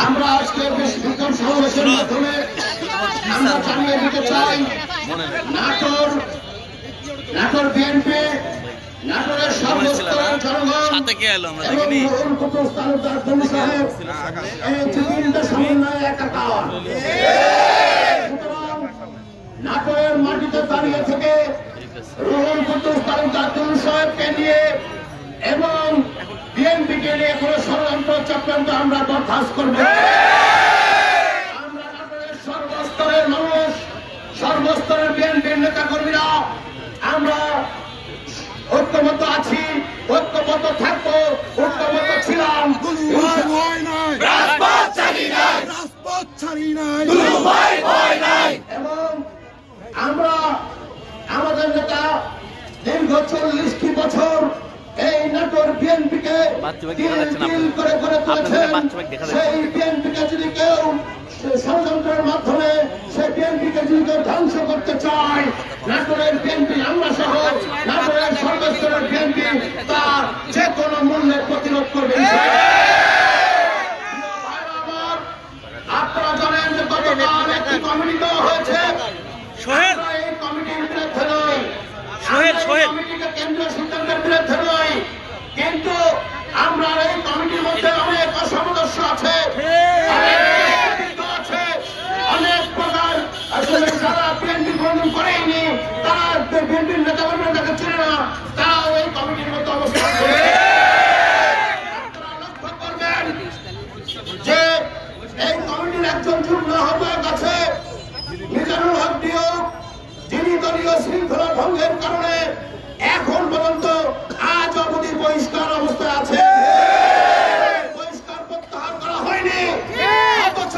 আমরা আজকে বিক্ষোভ সমাবেশের মাধ্যমে আমরা জানিয়ে দিতে চাই নাটোর বিএনপি নাটোরের সর্বস্তরের জনগণ এবং মোহন কুতুব তালুকদার তনু সাহেব এই তিনটা সমন্বয়ে একাকার। সুতরাং নাটোরের মাটিতে দাঁড়িয়ে থেকে মোহন কুতুব তালুকদার তনু সাহেবকে নিয়ে এবং বিএনপিকে নিয়ে কোনো ষড়যন্ত্র চক্রান্ত আমরা বরখাস্ত করব। আমরা নাটোরের সর্বস্তরের মানুষ, সর্বস্তরের বিএনপির নেতা কর্মীরা আমরা ঐক্যবদ্ধ আছি, ঐক্যবদ্ধ থাকবো, ঐক্যবদ্ধ ছিলাম। এবং আমরা আমাদের নেতা দীর্ঘ 40টি বছর এই নাটোর বিএনপিকে করে তুলেছেন। সেই বিএনপিকে যদি কেউ ষড়যন্ত্রের মাধ্যমে সেই বিএনপিকে যদি কেউ ধ্বংস করতে চায়, নাটোরের বিএনপি আমরা সহ নাটোরের সর্বস্তরের বিএনপি তার যে কোনো মূল্যে প্রতিরোধ করবে। আপনারা জানেন যে গতকাল একটি কমিটি দেওয়া হয়েছে। এই কমিটির বিরুদ্ধে নয়, কমিটিকে কেন্দ্রীয় সিদ্ধান্তের বিরুদ্ধে নয়, কিন্তু আমরা এই কমিটির মধ্যে অনেক অসদস্য আছে, অনেক প্রকার যারা বিএনপি গ্রহণ করেনি, তারা বিএনপির নেতা কর্মীরা ছিল না, তারাও এই কমিটির মধ্যে অবস্থান করে। আপনারা লক্ষ্য করবেন যে এই কমিটির একজন যুগ্ম আহ্বায়ক আছে মিজানুল হক নিয়োগ, যিনি দলীয় শৃঙ্খলা ভঙ্গের কারণে এখন পর্যন্ত আজ অবধি বহিষ্কার অবস্থায় আছে, বহিষ্কার প্রত্যাহার করা হয়নি। অথচ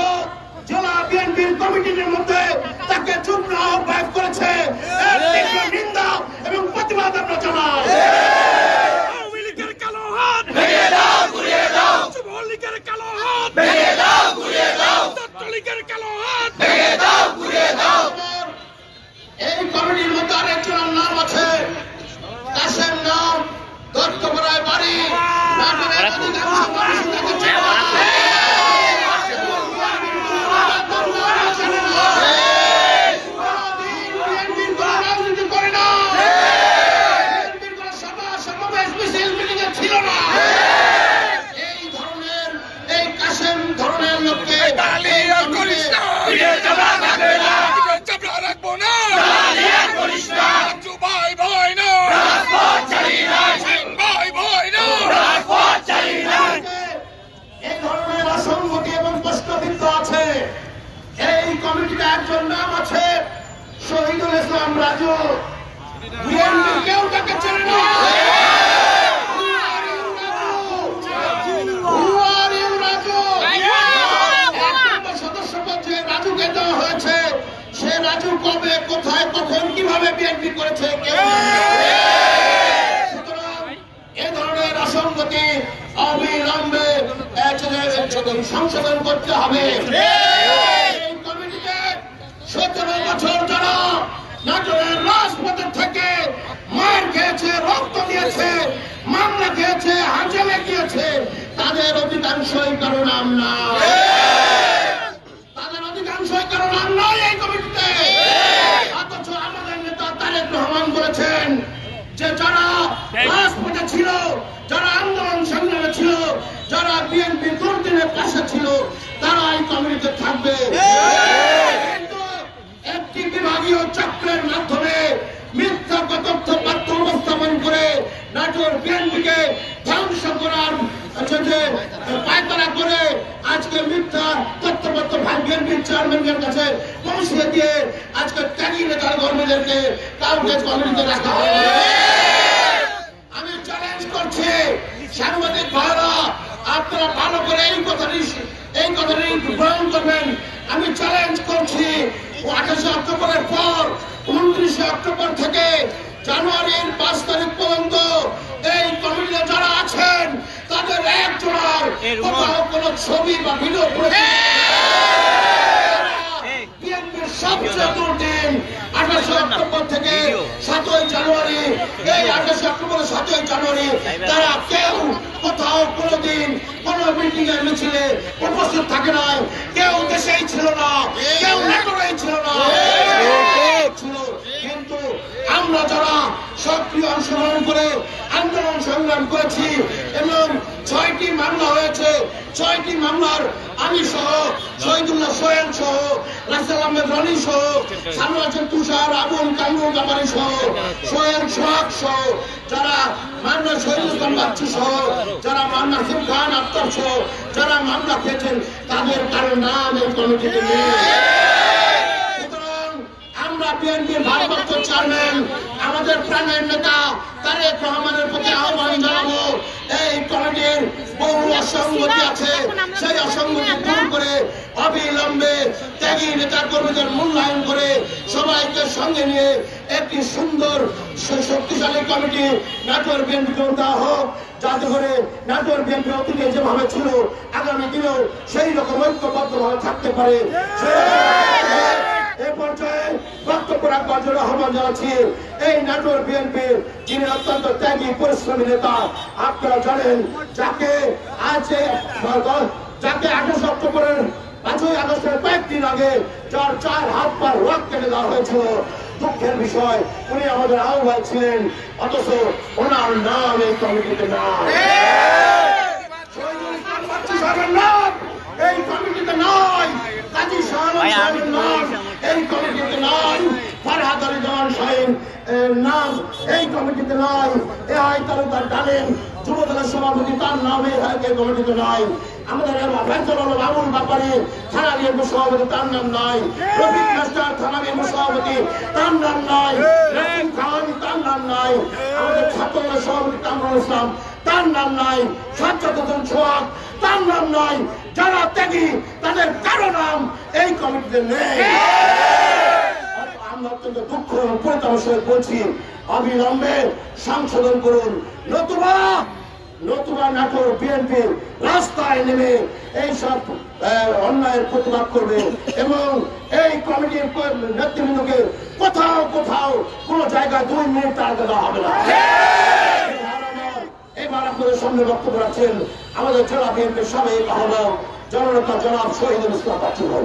জেলা বিএনপির কমিটির মধ্যে তাকে যুগ্ম আহ্বায়ক করেছে। এর তীব্র নিন্দা এবং প্রতিবাদ আমরা জানাই। আওয়ামী লীগের কালো হাত ভেঙে দাও, গুড়িয়ে দাও। যুবলীগের কালো হাত ভেঙে দাও, গুড়িয়ে দাও। ছাত্রলীগের কালো হাত ভেঙে দাও, গুড়িয়ে দাও। এই কমিটির মধ্যে আরেকজনের নাম আছে কাশেম নাম, দত্তপাড়ায় বাড়ি, নাটোরের অধিকাংশ মানুষ তাকে চেনে না। বিএনপির কোন রাজনীতি করে না, বিএনপির কোন সভা সমাবেশ মিছিল মিটিং ছিল না। এই ধরনের এই কাশেম ধরনের লোককে রাখবো না, করিস না। ভাই ভয় না, ভাই ভয় না। এই ধরনের অসংগতি এবং প্রশ্নবিদ্ধ আছে। এই কমিটিতে একজন নাম আছে শহীদুল ইসলাম রাজু, বিএনপির কেউ তাকে চেনে না। সদস্যপদ যে রাজুকে দেওয়া হয়েছে, সে রাজু কবে কোথায় কখন কিভাবে বিএনপি করেছে কেউ সুতরাং এ ধরনের অসংগতি অবিলম্বে সংশোধন করতে হবে। এই কমিটিকে 17 বছর যারা নাটোরের রাজপথের থেকে মার খেয়েছে, রক্ত দিয়েছে, মামলা খেয়েছে, হাজেলে গিয়েছে, তাদের অধিকাংশই কারো নাম না, তাদের অধিকাংশই কারো নাম নয় এই কমিটিতে। অথচ আমাদের নেতা তারেক রহমান বলেছেন যে যারা রাজপথে ছিল, যারা আন্দোলন সংগ্রামে ছিল, যারা বিএনপি দুর্দিনের পাশে ছিল, তারা এই কমিটিতে থাকবে। কিন্তু একটি বিভাগীয় চক্রের মাধ্যমে মিথ্যা তথ্য পাঠ্য উপস্থাপন করে নাটোর বিএনপিকে ধ্বংস করার পায়তারা করে আজকে মিথ্যা তথ্যপত্র বিএনপির চেয়ারম্যানের কাছে পৌঁছে দিয়ে আজকে ত্যাগী নেতার কর্মীদেরকে কাউকে কমিটিতে রাখা হয়। আমি চ্যালেঞ্জ করছি সাংবাদিক ভাইরা, আপনারা ভালো করে এই কথাটি গ্রহণ করবেন। আমি চ্যালেঞ্জ করছি 28 অক্টোবরের পর 29 অক্টোবর থেকে জানুয়ারির 5 তারিখ পর্যন্ত এই কমিটিতে যারা আছেন তাদের একজনের কোথাও কোনো ছবি বা ভিডিও বিএনপির সবচেয়ে দুর্দিন 28 অক্টোবর থেকে 7 জানুয়ারি, এই 28 অক্টোবর 7 জানুয়ারি তারা কেউ কোথাও কোনোদিন কোনো মিটিং এর মিছিলে উপস্থিত থাকে নাই, কেউ দেশেই ছিল না, কেউ নেটওয়ার্কেই ছিল না, ছিল। কিন্তু আমরা যারা সক্রিয় অংশগ্রহণ করে আন্দোলন সংগ্রাম করেছি এবং 6টি মামলা হয়েছে, 6টি মামলার আমি সহ, শহীদুল্লাহ সোহেল সহ, রাসেল আহমেদ রনি সহ, সানোয়ার তুষার, আবুল কামরুল গামারি সহ, সোহেল সোহাগ সহ, যারা মামলা শহীদুল ইসলাম বাচ্চু সহ, যারা মামলা নাসিম খান আক্তার সহ যারা মামলা খেয়েছেন তাদের কারো নাম এই কমিটিতে নেই। সুতরাং আমরা বিএনপির ভারপ্রাপ্ত চেয়ারম্যান, আমাদের প্রাণের নেতা তারেক রহমানের প্রতি আহ্বান জানাবো, এই কমিটির বহু অসঙ্গতি আছে, সেই অসঙ্গতি দূর করে অবিলম্বে ত্যাগী নেতা কর্মীদের মূল্যায়ন করে সবাইকে সঙ্গে নিয়ে একটি সুন্দর শক্তিশালী কমিটি নাটোর বিএনপিকে দেওয়া হোক, যাতে করে নাটোর বিএনপি অতীতে যেভাবে ছিল আগামী দিনেও সেই রকম ঐক্যবদ্ধভাবে থাকতে পারে। এ পর্যায়ে বক্তব্য রাখবার জন্য আহ্বান জানাচ্ছি এই নাটোর বিএনপির যিনি অত্যন্ত ত্যাগী পরিশ্রমী নেতা, আপনারা জানেন যাকে 28 অক্টোবরের 5ই আগস্টের কয়েকদিন আগে যার 4 হাত পা রক কেটে দেওয়া হয়েছিল, দুঃখের বিষয় উনি আমাদের আহ্বায়ক ছিলেন, অথচ ওনার নাম এই কমিটিতে নাই, এই কমিটিতে নয়, কাজী শাহরুখের নাম এই কমিটিতে নয়, ফরহাদ আলী জামান শাহীন নাম এই কমিটিতে নয়, এ আইতারুদ্দার ডালেন যুবদলের সভাপতি তার নাম এই কমিটিতে নয়, আমাদের বাবুল ব্যাপারী থানা বিএনপি সভাপতি তার নাম নাই, রফিক মাস্টার থানা বিএনপি সভাপতি তার নাম নাই, রাসিম খান তার নাম নাই, আমাদের ছাত্রদলের সভাপতি কামরুল ইসলাম তার নাম নাই, সাজ্জাদ হোসেন সোহাগ তার নাম নাই, যারা ত্যাগী তাদের কারো নাম এই কমিটিতে নেই। আমরা অত্যন্ত দুঃখ এবং পরিতাপের সহিত বলছি, অবিলম্বে সংশোধন করুন, নতুবা নাটোর বিএনপি রাস্তায় নেমে এইসব অন্যায়ের প্রতিবাদ করবে এবং এই কমিটির নেতৃবৃন্দকে কোথাও কোন জায়গায় 2 মিনিট আগে দেওয়া হবে না। এবার আপনাদের সামনে বক্তব্য রাখছেন আমাদের জেলা বিএনপির সাবেক আহ্বায়ক জননেতা জনাব শহীদুল ইসলাম বাচ্চু ভাই।